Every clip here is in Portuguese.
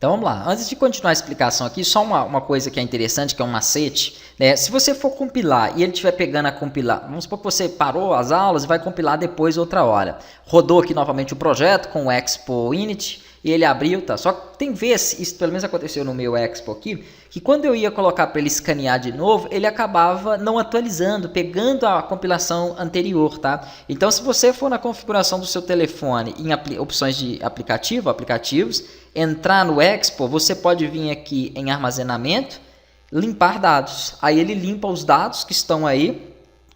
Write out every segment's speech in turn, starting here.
Então vamos lá, antes de continuar a explicação aqui, só uma coisa que é interessante, que é um macete, né? Se você for compilar e ele estiver pegando a compilar, vamos supor que você parou as aulas e vai compilar depois outra hora. Rodou aqui novamente o projeto com o Expo Init e ele abriu, tá? Só que tem vezes, isso pelo menos aconteceu no meu Expo aqui, que quando eu ia colocar para ele escanear de novo, ele acabava não atualizando, pegando a compilação anterior, tá? Então se você for na configuração do seu telefone, em opções de aplicativos, entrar no Expo, você pode vir aqui em armazenamento, limpar dados. Aí ele limpa os dados que estão aí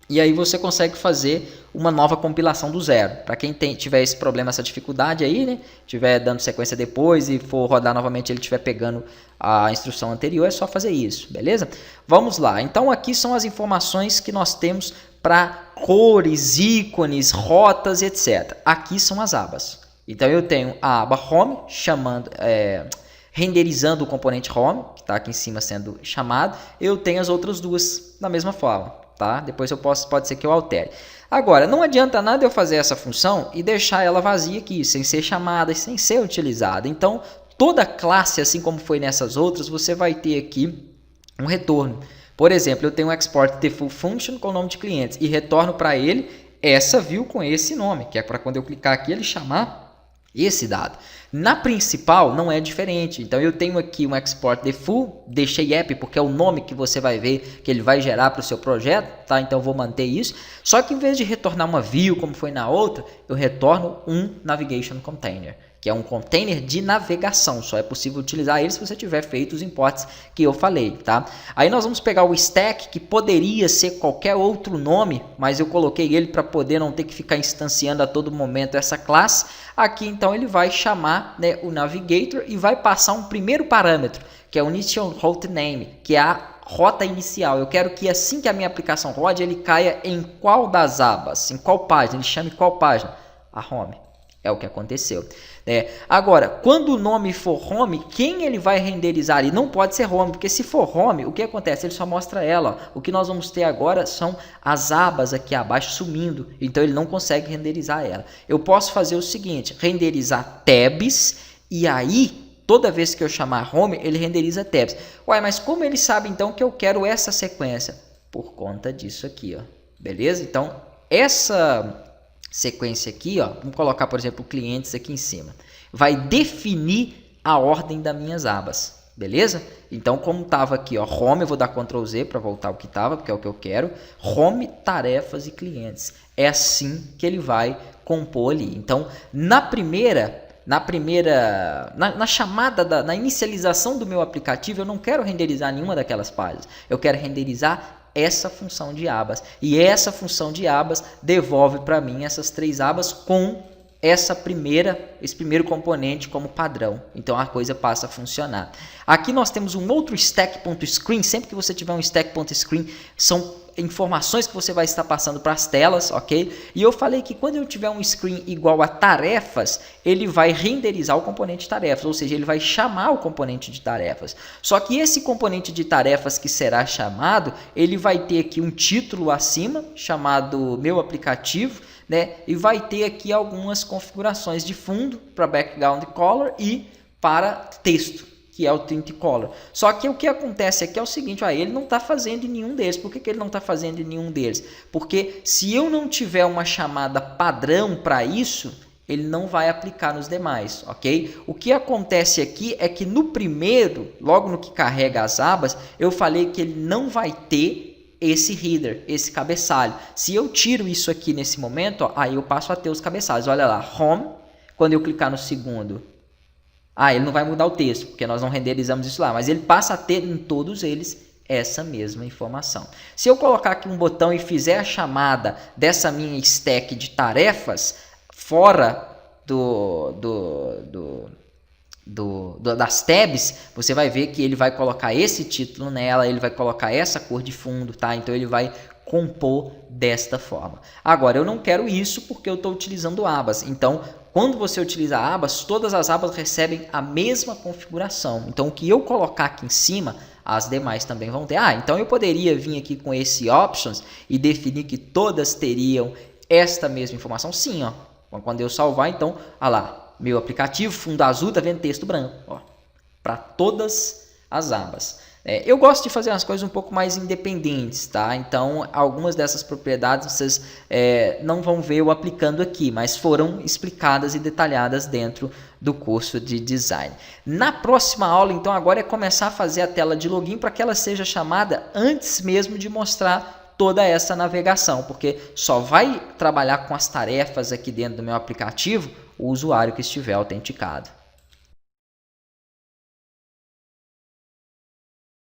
e aí você consegue fazer uma nova compilação do zero. Para quem tiver esse problema, essa dificuldade aí, né? Tiver dando sequência depois e for rodar novamente, ele estiver pegando a instrução anterior, é só fazer isso, beleza? Vamos lá. Então aqui são as informações que nós temos para cores, ícones, rotas, etc. Aqui são as abas. Então eu tenho a aba Home renderizando o componente Home, que está aqui em cima sendo chamado. Eu tenho as outras duas da mesma forma, tá? Depois pode ser que eu altere. Agora, não adianta nada eu fazer essa função e deixar ela vazia aqui, sem ser chamada e sem ser utilizada. Então, toda classe, assim como foi nessas outras, você vai ter aqui um retorno. Por exemplo, eu tenho um export default function com o nome de clientes e retorno para ele essa view com esse nome, que é para quando eu clicar aqui ele chamar esse dado. Na principal não é diferente, então eu tenho aqui um export default, deixei app porque é o nome que você vai ver que ele vai gerar para o seu projeto, tá? Então eu vou manter isso, só que em vez de retornar uma view como foi na outra, eu retorno um navigation container, que é um container de navegação, só é possível utilizar ele se você tiver feito os imports que eu falei, tá? Aí nós vamos pegar o stack, que poderia ser qualquer outro nome, mas eu coloquei ele para poder não ter que ficar instanciando a todo momento essa classe. Aqui então ele vai chamar, né, o navigator e vai passar um primeiro parâmetro, que é o initial route name, que é a rota inicial. Eu quero que assim que a minha aplicação rode, ele caia em qual das abas, em qual página, ele chame qual página? A home. É o que aconteceu. Agora, quando o nome for home, quem ele vai renderizar ali? Não pode ser home, porque se for home, o que acontece? Ele só mostra ela. Ó. O que nós vamos ter agora são as abas aqui abaixo sumindo. Então ele não consegue renderizar ela. Eu posso fazer o seguinte, renderizar tabs e aí toda vez que eu chamar home, ele renderiza tabs. Ué, mas como ele sabe então que eu quero essa sequência? Por conta disso aqui, ó. Beleza? Então, essa sequência aqui, ó, vamos colocar, por exemplo, clientes aqui em cima. Vai definir a ordem das minhas abas, beleza? Então, como estava aqui, ó, home, eu vou dar Ctrl Z para voltar o que estava, porque é o que eu quero. Home, tarefas e clientes. É assim que ele vai compor ali. Então, na chamada, na inicialização do meu aplicativo, eu não quero renderizar nenhuma daquelas páginas. Eu quero renderizar essa função de abas. E essa função de abas devolve para mim essas três abas com esse primeiro componente como padrão. Então a coisa passa a funcionar. Aqui nós temos um outro stack.screen. Sempre que você tiver um stack.screen, são informações que você vai estar passando para as telas, ok? E eu falei que quando eu tiver um screen igual a tarefas, ele vai renderizar o componente tarefas, ou seja, ele vai chamar o componente de tarefas. Só que esse componente de tarefas que será chamado, ele vai ter aqui um título acima, chamado meu aplicativo, né? E vai ter aqui algumas configurações de fundo para background color e para texto, que é o tint color. Só que o que acontece aqui é o seguinte, ele não está fazendo em nenhum deles. Por que ele não está fazendo em nenhum deles? Porque se eu não tiver uma chamada padrão para isso, ele não vai aplicar nos demais, ok? O que acontece aqui é que no primeiro, logo no que carrega as abas, eu falei que ele não vai ter esse header, esse cabeçalho. Se eu tiro isso aqui nesse momento, aí eu passo a ter os cabeçalhos. Olha lá, home, quando eu clicar no segundo, ele não vai mudar o texto, porque nós não renderizamos isso lá, mas ele passa a ter em todos eles essa mesma informação. Se eu colocar aqui um botão e fizer a chamada dessa minha stack de tarefas fora das tabs, você vai ver que ele vai colocar esse título nela, ele vai colocar essa cor de fundo, tá? Então ele vai compor desta forma. Agora, eu não quero isso porque eu estou utilizando abas. Então, quando você utiliza abas, todas as abas recebem a mesma configuração. Então, o que eu colocar aqui em cima, as demais também vão ter. Então eu poderia vir aqui com esse options e definir que todas teriam esta mesma informação. Sim, quando eu salvar, então, olha lá, meu aplicativo, fundo azul, tá vendo texto branco, para todas as abas. Eu gosto de fazer as coisas um pouco mais independentes, tá? Então, algumas dessas propriedades vocês não vão ver eu aplicando aqui, mas foram explicadas e detalhadas dentro do curso de design. Na próxima aula, então, agora é começar a fazer a tela de login para que ela seja chamada antes mesmo de mostrar toda essa navegação, porque só vai trabalhar com as tarefas aqui dentro do meu aplicativo o usuário que estiver autenticado.